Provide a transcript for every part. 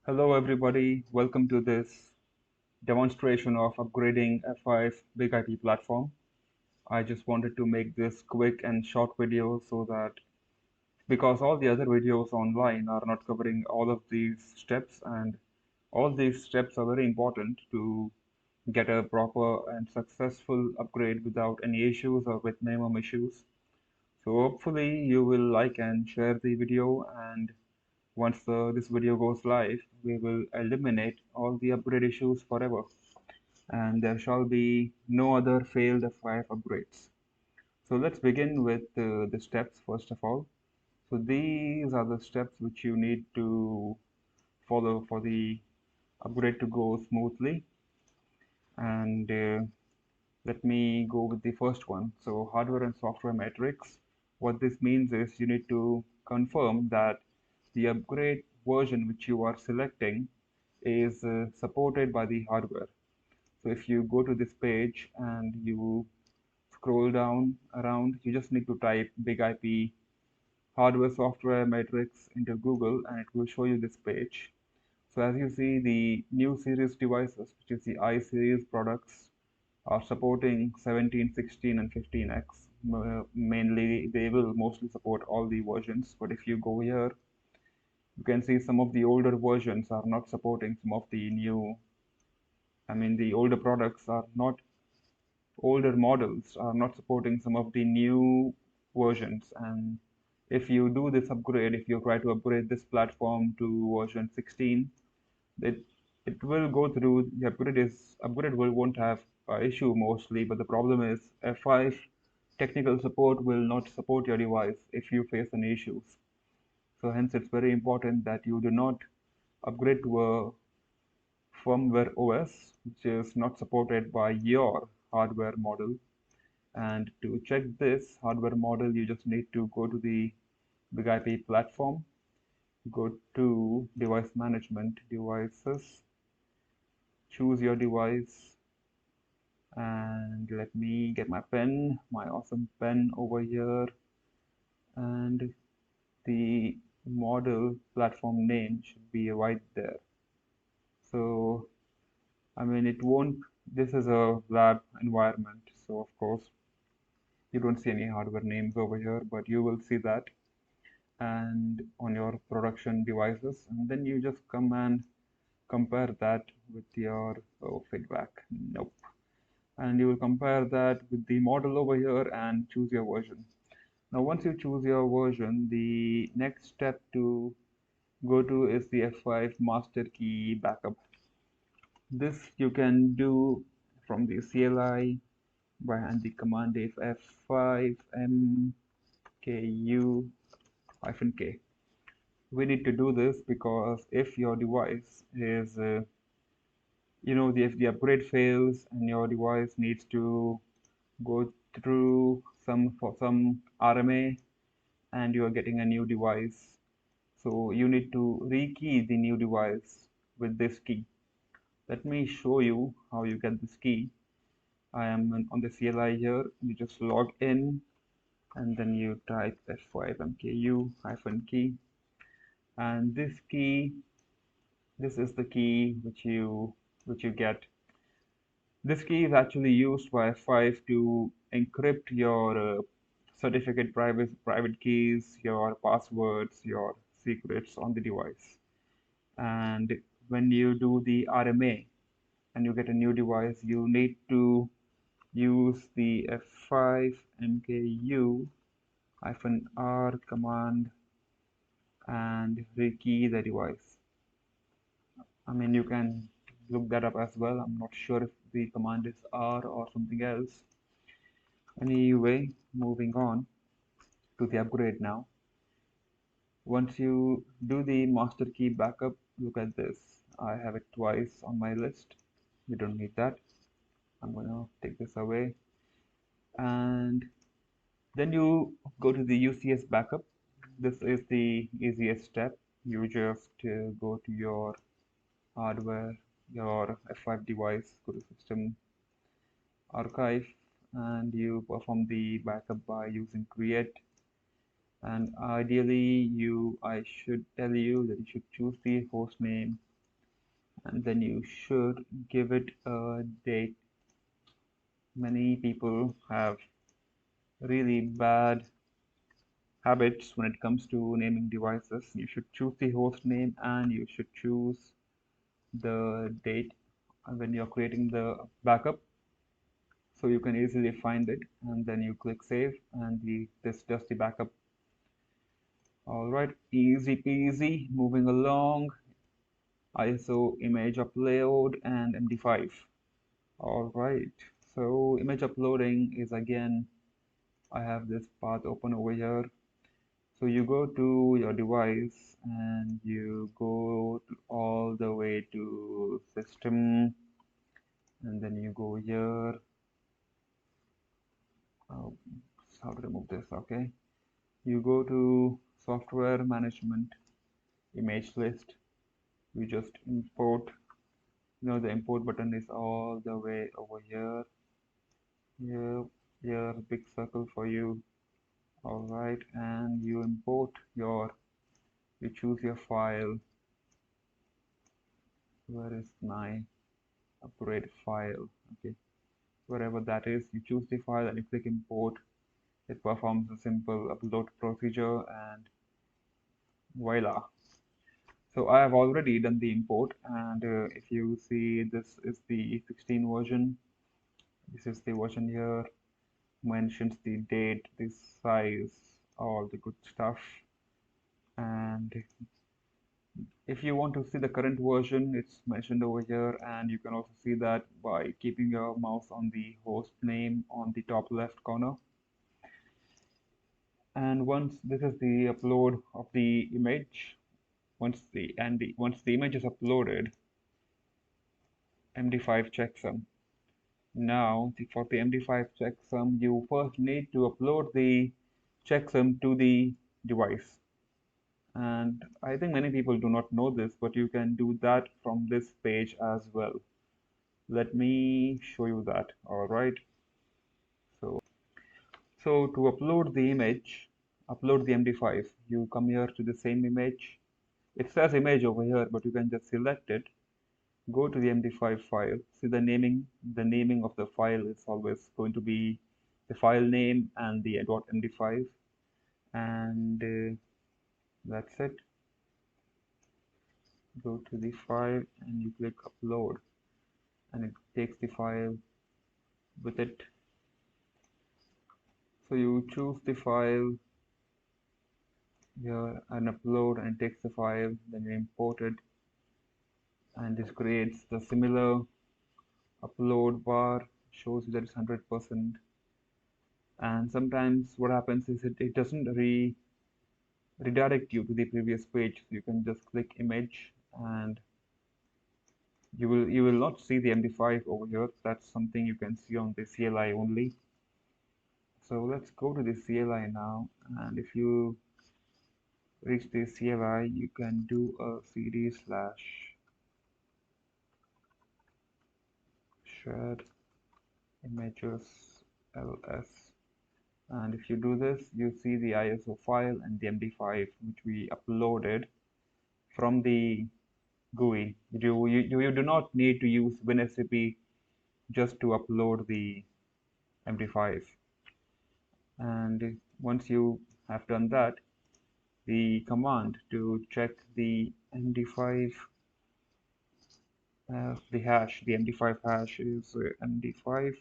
Hello everybody, welcome to this demonstration of upgrading F5 Big IP platform. I just wanted to make this quick and short video so that because all the other videos online are not covering all of these steps, and all these steps are very important to get a proper and successful upgrade without any issues or with minimum issues. So hopefully you will like and share the video, and once this video goes live, we will eliminate all the upgrade issues forever, and there shall be no other failed F5 upgrades. So let's begin with the steps first of all. So these are the steps which you need to follow for the upgrade to go smoothly. And let me go with the first one. So hardware and software matrix. What this means is you need to confirm that the upgrade version which you are selecting is supported by the hardware. So if you go to this page and you scroll down around, you just need to type Big IP hardware software matrix into Google and it will show you this page. So as you see, the new series devices, which is the I series products, are supporting 17, 16, and 15x. Mainly, they will mostly support all the versions. But if you go here, you can see some of the older versions are not supporting some of the new. The older products are not, older models are not supporting some of the new versions. And if you do this upgrade, if you try to upgrade this platform to version 16, it it will go through the upgrade will won't have issue mostly, but the problem is F5 technical support will not support your device if you face any issues. So hence it's very important that you do not upgrade to a firmware OS which is not supported by your hardware model. And to check this hardware model, you just need to go to the Big IP platform, go to device management, devices, choose your device, and let me get my pen, my awesome pen over here, and the model platform name should be right there. So it won't, this is a lab environment, so of course you don't see any hardware names over here, but you will see that and on your production devices, and then you just come and compare that with your feedback. Nope. And you will compare that with the model over here and choose your version. Now once you choose your version, the next step to go to is the F5 master key backup. This you can do from the CLI by and the command if F5 mku-k. We need to do this because if your device is if the upgrade fails and your device needs to go through some RMA and you are getting a new device, so you need to rekey the new device with this key. Let me show you how you get this key. I am on the CLI here. You just log in and then you type F5 mku-key, and this is the key which you get. This key is actually used by F5 to encrypt your certificate private keys, your passwords, your secrets on the device. And when you do the RMA and you get a new device, you need to use the F5 mku-r command and rekey the device. You can look that up as well. I'm not sure if the command is R or something else. Anyway, moving on to the upgrade now. Once you do the master key backup, look at this. I have it twice on my list. You don't need that. I'm gonna take this away. And then you go to the UCS backup. This is the easiest step. You just go to your hardware, your F5 device, go to system archive, and you perform the backup by using create. And ideally I should tell you that you should choose the host name and then you should give it a date. Many people have really bad habits when it comes to naming devices. You should choose the host name and you should choose the date when you're creating the backup, so you can easily find it, and then you click save and this does the backup. All right, easy peasy. Moving along, ISO image upload and MD5. All right, so image uploading is, again, I have this path open over here. So you go to your device and you go all the way to system, and then you go here. Oh, how to remove this? Okay, you go to software management, image list. You just import. The import button is all the way over here. Here, big circle for you. All right, and you import you choose your file. Where is my upgrade file? Okay, wherever that is, you choose the file and you click import. It performs a simple upload procedure, and voila. So I have already done the import, and if you see, this is the 16 version. This is the version here, mentions the date, the size, all the good stuff. And if you want to see the current version, it's mentioned over here, and you can also see that by keeping your mouse on the host name on the top left corner. And once this is the upload of the image, once the image is uploaded, MD5 checksum. Now, for the MD5 checksum, you first need to upload the checksum to the device. And I think many people do not know this, but you can do that from this page as well. Let me show you that. All right. So to upload the image, upload the MD5, you come here to the same image. It says image over here, but you can just select it. Go to the MD5 file. See the naming. The naming of the file is always going to be the file name and the .md5, and that's it. Go to the file and you click upload, and it takes the file with it. So you choose the file here and upload, and it takes the file, then you import it, and this creates the similar upload bar, shows you that it's 100%. And sometimes what happens is it doesn't redirect you to the previous page. So you can just click image, and you will not see the MD5 over here. That's something you can see on the CLI only. So let's go to the CLI now, and if you reach the CLI, you can do a cd / shared images ls, and if you do this, you see the ISO file and the MD5 which we uploaded from the GUI. You do not need to use WinSCP just to upload the MD5. And once you have done that, the command to check the MD5, the hash, the MD5 hash is MD5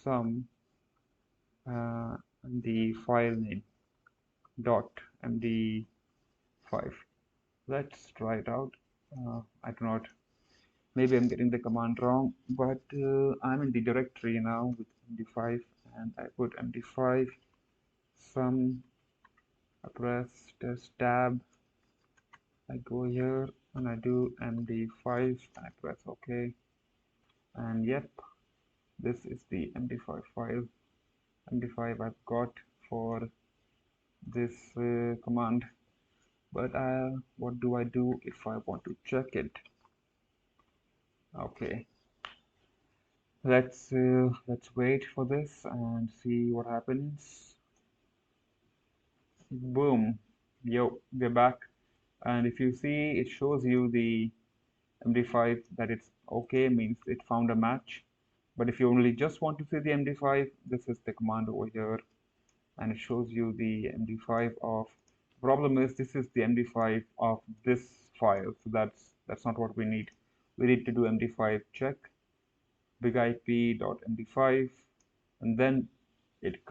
sum, and the file name .md5. Let's try it out. I do not, maybe I'm getting the command wrong, but I'm in the directory now with MD5, and I put MD5 sum, I press test tab, I go here and I do MD5 and I press OK, and yep, this is the MD5 file. MD5 I've got for this command, but what do I do if I want to check it? Okay, let's wait for this and see what happens. Boom, yo, we're back. And if you see, it shows you the MD5 that it's okay, means it found a match. But if you only just want to see the MD5, this is the command over here, and it shows you the MD5 of. The problem is this is the MD5 of this file, so that's not what we need. We need to do MD5 check bigip.md5, and then it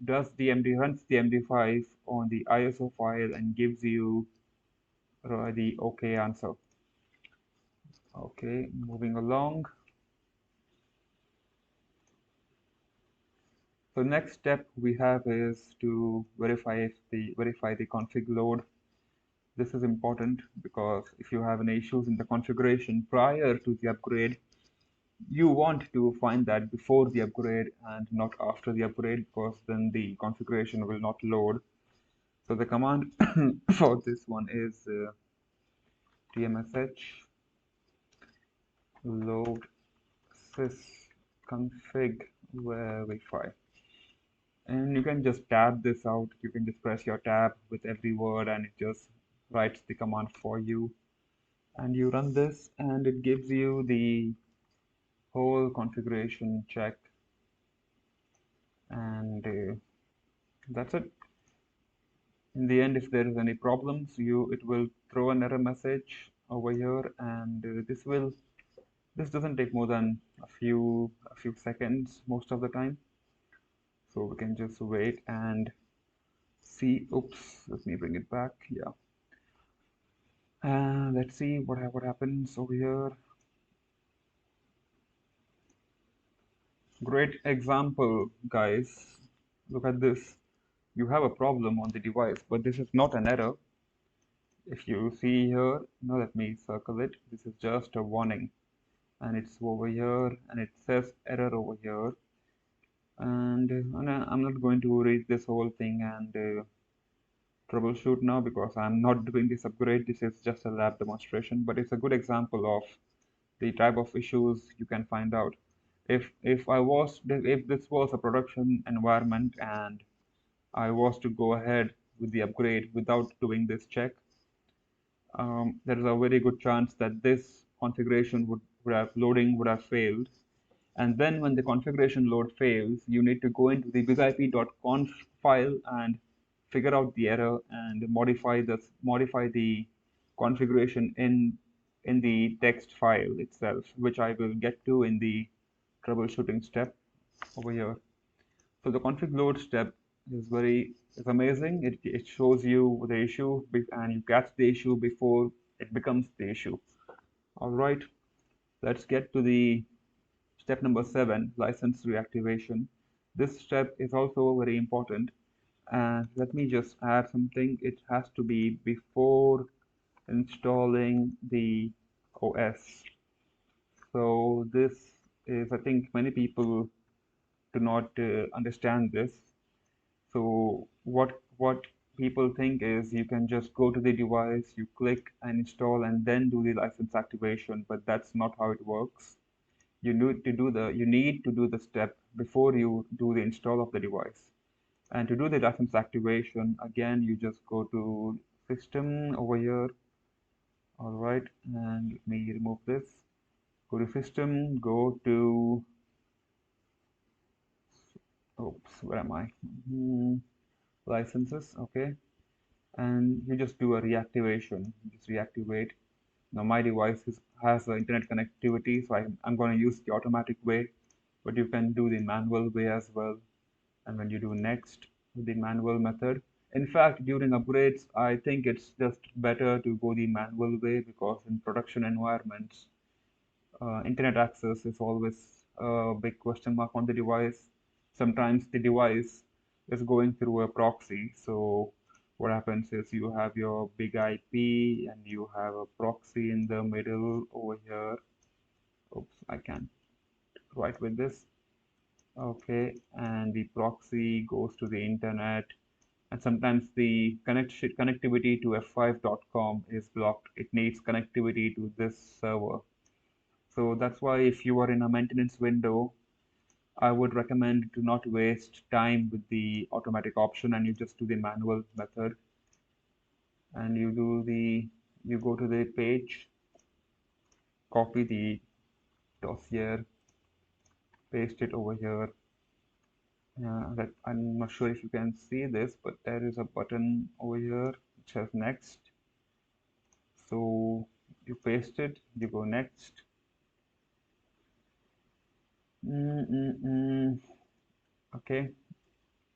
does the runs the MD5 on the ISO file and gives you the OK answer. Okay, moving along. So next step we have is to verify the config load. This is important because if you have any issues in the configuration prior to the upgrade, you want to find that before the upgrade and not after the upgrade, because then the configuration will not load. So the command for this one is tmsh load sysconfig verify. And you can just tab this out. You can just press your tab with every word and it just writes the command for you. And you run this and it gives you the whole configuration check. And that's it. In the end, if there is any problems, it will throw an error message over here, and this doesn't take more than a few seconds most of the time. So we can just wait and see. Oops, let me bring it back. Yeah. Let's see what happens over here. Great example, guys. Look at this. You have a problem on the device, but this is not an error. If you see here, now let me circle it. This is just a warning, and it's over here, and it says error over here. And I'm not going to read this whole thing and troubleshoot now because I'm not doing this upgrade. This is just a lab demonstration, but it's a good example of the type of issues you can find out. If this was a production environment and I was to go ahead with the upgrade without doing this check, there is a very good chance that this configuration loading would have failed. And then when the configuration load fails, you need to go into the bigip.conf file and figure out the error and modify the configuration in the text file itself, which I will get to in the troubleshooting step over here. So the config load step is amazing. It shows you the issue and you catch the issue before it becomes the issue. All right, let's get to the step number 7, license reactivation. This step is also very important. And let me just add something. It has to be before installing the OS. So this is, I think many people do not understand this. So what people think is you can just go to the device, you click and install and then do the license activation, but that's not how it works. You need to do the step before you do the install of the device. And to do the license activation, again, you just go to system over here. All right, and let me remove this. Go to system, go to, oops, where am I? Licenses, okay. And you just do a reactivation, just reactivate. Now my device has internet connectivity, so I'm going to use the automatic way, but you can do the manual way as well. And when you do next with the manual method, in fact, during upgrades, I think it's just better to go the manual way because in production environments, internet access is always a big question mark on the device. Sometimes the device is going through a proxy. So what happens is you have your big IP and you have a proxy in the middle over here. Oops, I can't write with this. Okay, and the proxy goes to the internet, and sometimes the connectivity to f5.com is blocked. It needs connectivity to this server. So that's why if you are in a maintenance window, I would recommend to not waste time with the automatic option and you just do the manual method. and you go to the page, copy the dossier, paste it over here. That I'm not sure if you can see this, but there is a button over here which says next. So you paste it, you go next. Okay,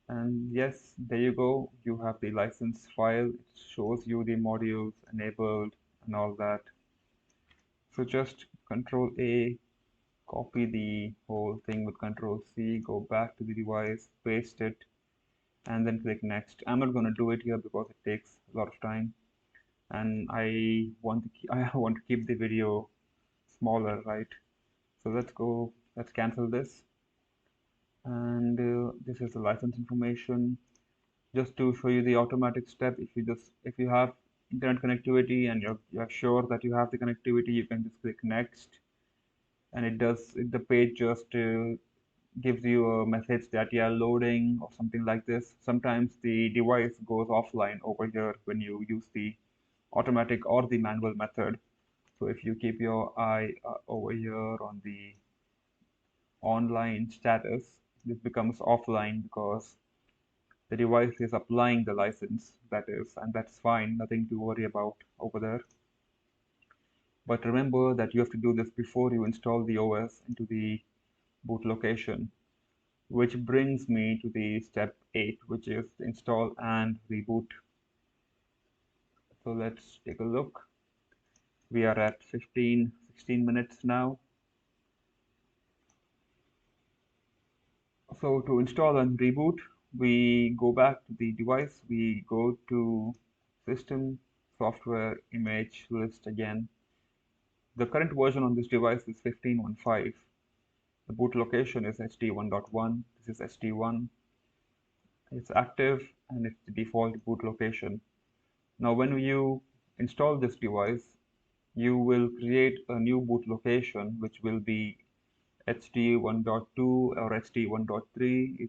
and yes, there you go. You have the license file. It shows you the modules enabled and all that. So just Control A, copy the whole thing with Control C, go back to the device, paste it, and then click next. I'm not going to do it here because it takes a lot of time, and I want to keep the video smaller, right? So let's cancel this, and this is the license information. Just to show you the automatic step, if you have internet connectivity and you're sure that you have the connectivity, you can just click next, and the page just gives you a message that you are loading or something like this. Sometimes the device goes offline over here when you use the automatic or the manual method. So if you keep your eye over here on the online status, this becomes offline because the device is applying the license, that is, and that's fine, nothing to worry about over there. But remember that you have to do this before you install the OS into the boot location, which brings me to the step 8, which is install and reboot. So let's take a look. We are at 16 minutes now. So to install and reboot, we go back to the device, we go to System, Software, Image List again. The current version on this device is 15.15. The boot location is HD1.1. This is HD1. It's active and it's the default boot location. Now when you install this device, you will create a new boot location which will be HD1.2 or HD1.3.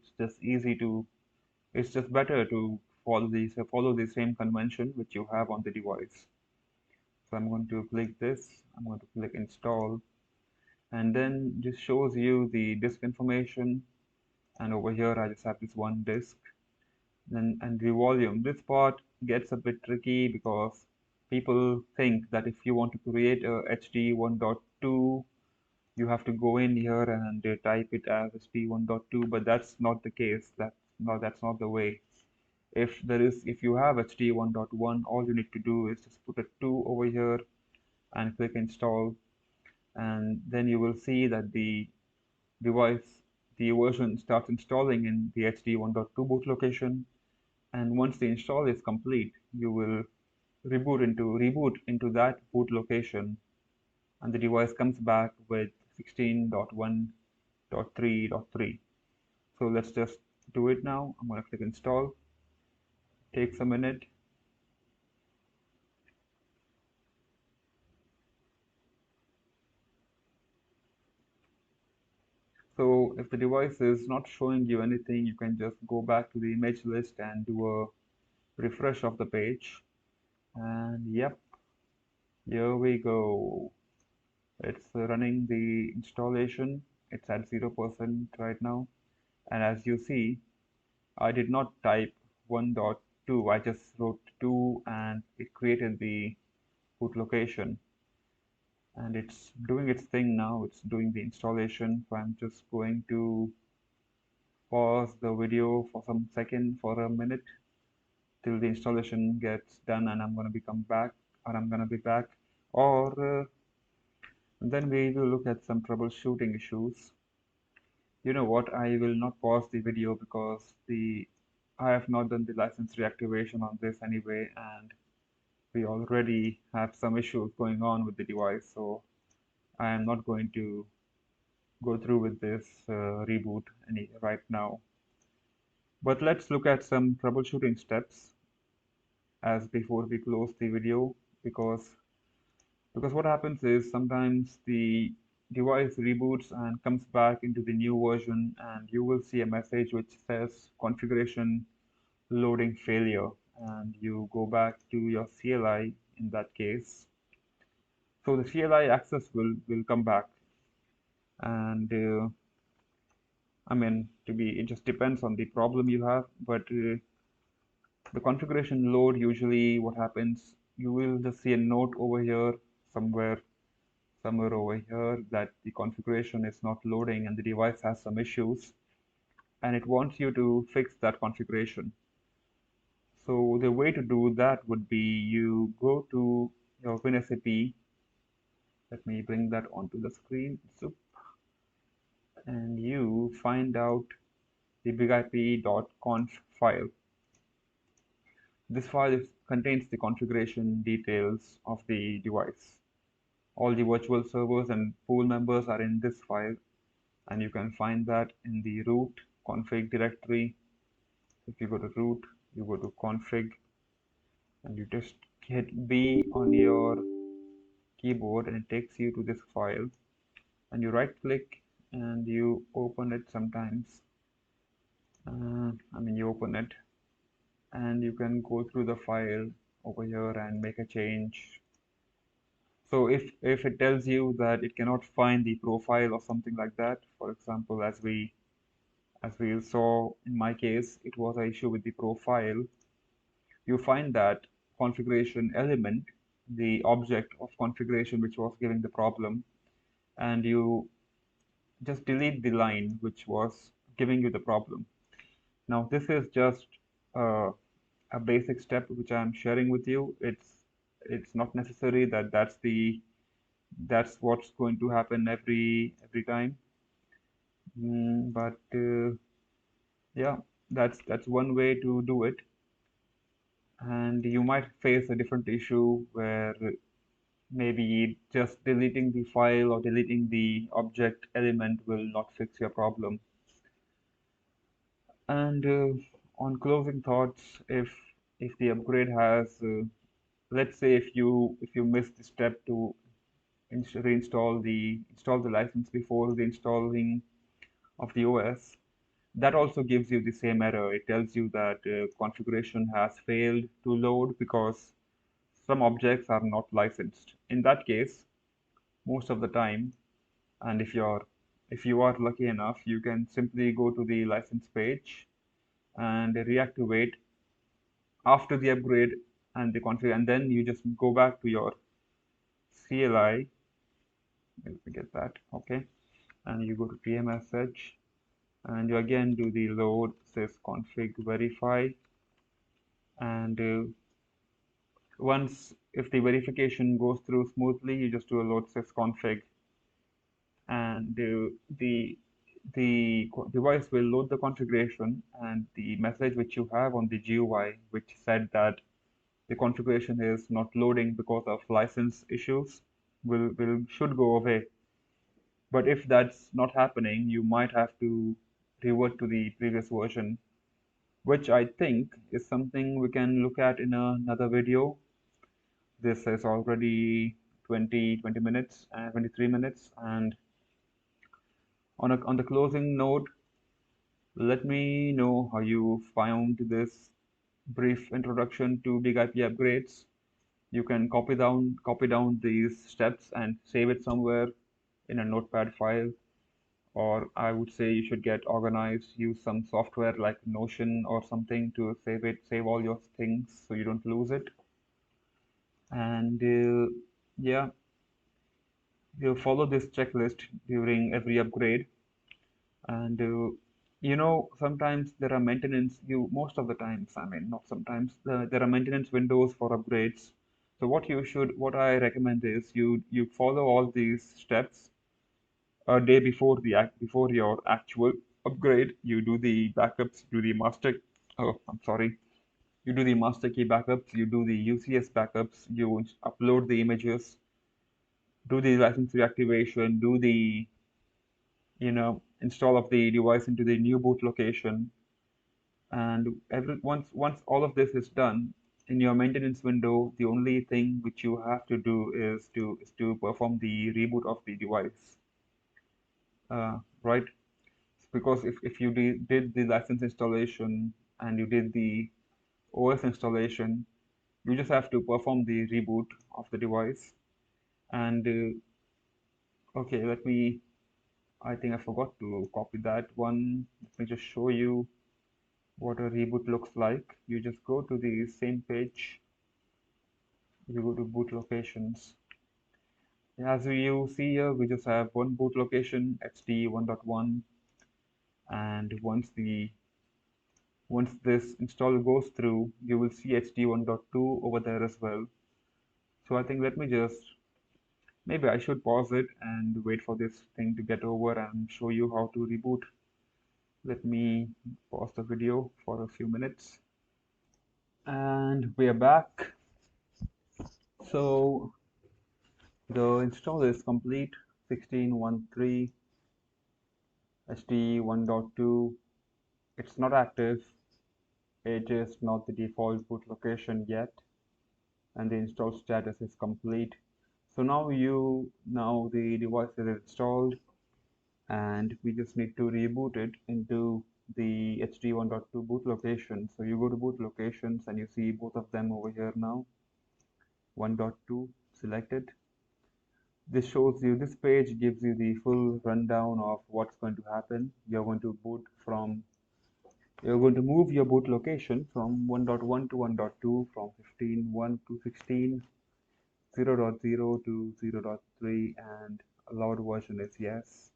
It's just better to follow the same convention which you have on the device. So I'm going to click this, I'm going to click install, and then this shows you the disk information, and over here I just have this one disk. And the volume, this part gets a bit tricky because people think that if you want to create a HD 1.2, you have to go in here and type it as HD 1.2, but that's not the case. That's not the way. If you have HD 1.1, all you need to do is just put a 2 over here and click install, and then you will see that device, the version starts installing in the HD 1.2 boot location. And once the install is complete, you will reboot into that boot location, and the device comes back with 16.1.3.3. So let's just do it now. I'm going to click install. Takes a minute. So if the device is not showing you anything, you can just go back to the image list and do a refresh of the page. And yep, here we go. It's running the installation. It's at 0% right now. And as you see, I did not type 1.2. I just wrote 2 and it created the boot location. And it's doing its thing now. It's doing the installation. So I'm just going to pause the video for some second, for a minute, till the installation gets done, and I'm going to become back, or I'm going to be back, or then we will look at some troubleshooting issues. You know what? I will not pause the video because the I have not done the license reactivation on this anyway, and we already have some issues going on with the device, so I am not going to go through with this reboot right now. But let's look at some troubleshooting steps as before we close the video, because what happens is sometimes the device reboots and comes back into the new version, and you will see a message which says configuration loading failure. and you go back to your CLI in that case. So the CLI access will come back, and I mean, it just depends on the problem you have, but the configuration load, usually what happens, you will just see a note over here somewhere, somewhere over here, that the configuration is not loading and the device has some issues, and it wants you to fix that configuration. So the way to do that would be you go to your WinSAP. Let me bring that onto the screen. So, and you find out the bigip.conf file. This file contains the configuration details of the device. All the virtual servers and pool members are in this file, and you can find that in the root config directory. If you go to root, you go to config, and you just hit B on your keyboard, and it takes you to this file. And you right click and you open it sometimes. You open it, and you can go through the file over here and make a change. So if it tells you that it cannot find the profile or something like that, for example, as we saw in my case, it was an issue with the profile. You find that configuration element, the object of configuration which was giving the problem, and you just delete the line which was giving you the problem. Now this is just uh, a basic step which I'm sharing with you. It's not necessary that that's what's going to happen every time. But yeah, that's one way to do it. And you might face a different issue where maybe just deleting the file or deleting the object element will not fix your problem. And on closing thoughts, if the upgrade has, let's say if you missed the step to install the license before the installing of the OS, that also gives you the same error. It tells you that configuration has failed to load because some objects are not licensed. In that case, most of the time, and if you are lucky enough, you can simply go to the license page and reactivate after the upgrade and the config, and then you just go back to your CLI. Let me get that. Okay, and you go to pmsh, and you again do the load sysconfig verify, and once if the verification goes through smoothly, you just do a load sysconfig, and the device will load the configuration, and the message which you have on the GUI which said that the configuration is not loading because of license issues will should go away. But if that's not happening, you might have to revert to the previous version, which I think is something we can look at in another video. This is already 20 minutes and 23 minutes. And on the closing note, let me know how you found this brief introduction to Big IP upgrades. You can copy down these steps and save it somewhere in a notepad file, or I would say you should get organized, use some software like Notion or something to save all your things so you don't lose it. And yeah, you follow this checklist during every upgrade. And sometimes there are maintenance, most of the times, not sometimes, there are maintenance windows for upgrades. So what I recommend is you follow all these steps a day before before your actual upgrade. You do the backups, do the master. Oh, I'm sorry. You do the master key backups. You do the UCS backups. You upload the images. Do the license reactivation. Do the install of the device into the new boot location. And once all of this is done in your maintenance window, the only thing which you have to do is to perform the reboot of the device. Right? Because if you did the license installation and you did the OS installation, you just have to perform the reboot of the device. And okay, I think I forgot to copy that one. Let me just show you what a reboot looks like. You just go to the same page, you go to boot locations. As you see here, we just have one boot location, HT 1.1, and once this install goes through, you will see HT 1.2 over there as well. So I think maybe I should pause it and wait for this thing to get over and show you how to reboot. Let me pause the video for a few minutes. And we are back. So the install is complete. 16.13 HT 1.2. It's not active. It is not the default boot location yet, and the install status is complete. So now the device is installed, and we just need to reboot it into the HT 1.2 boot location. So you go to boot locations and you see both of them over here now. 1.2 selected. This page gives you the full rundown of what's going to happen. You're going to move your boot location from 1.1 to 1.2, from 15.1 to 16, 0.0 to 0.3, and allowed version is yes.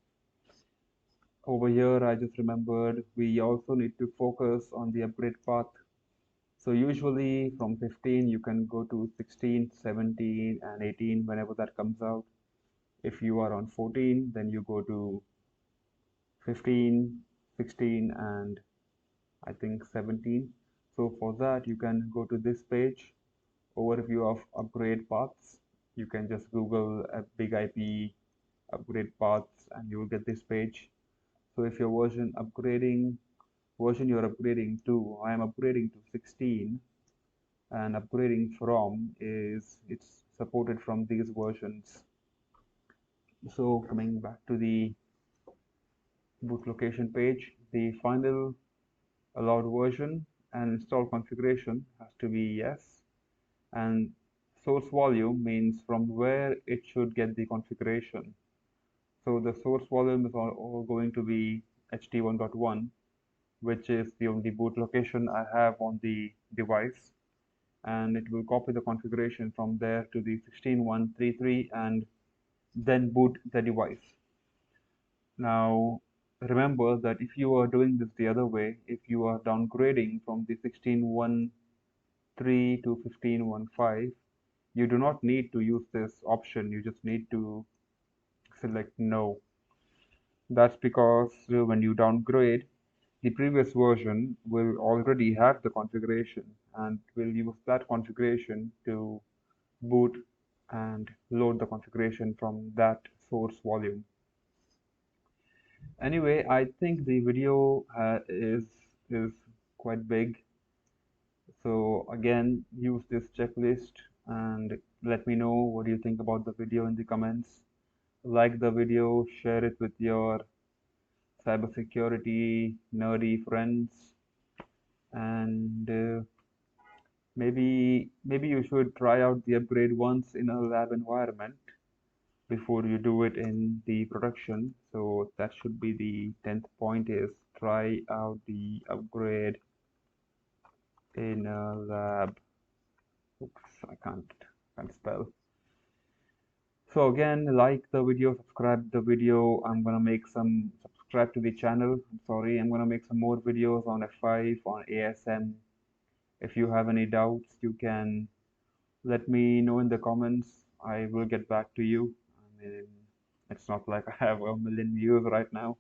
Over here, I just remembered we also need to focus on the upgrade path. So usually from 15, you can go to 16, 17, and 18 whenever that comes out. If you are on 14, then you go to 15, 16, and I think 17. So for that, you can go to this page, overview of upgrade paths. You can just Google a big IP upgrade paths and you will get this page. So if your version you're upgrading to, I am upgrading to 16, and upgrading from it's supported from these versions. So coming back to the boot location page, the final allowed version and install configuration has to be yes, and source volume means from where it should get the configuration. So the source volume is all going to be HT 1.1, which is the only boot location I have on the device, and it will copy the configuration from there to the 16.133 and then boot the device. Now remember that if you are doing this the other way, if you are downgrading from the 16.1.3 to 15.1.5, you do not need to use this option. You just need to select no. That's because when you downgrade, the previous version will already have the configuration and will use that configuration to boot and load the configuration from that source volume. Anyway, I think the video is quite big. So again, use this checklist and let me know what do you think about the video in the comments. Like the video, share it with your cybersecurity nerdy friends, and maybe you should try out the upgrade once in a lab environment before you do it in the production. So that should be the 10th point, is try out the upgrade in a lab. Oops, I can't spell. So again, like the video, subscribe the video. Subscribe to the channel. I'm sorry, I'm gonna make some more videos on F5, on ASM. If you have any doubts, you can let me know in the comments. I will get back to you. I mean, it's not like I have a million views right now.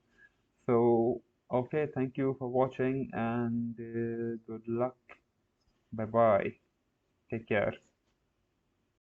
So, okay, thank you for watching and good luck. Bye bye. Take care.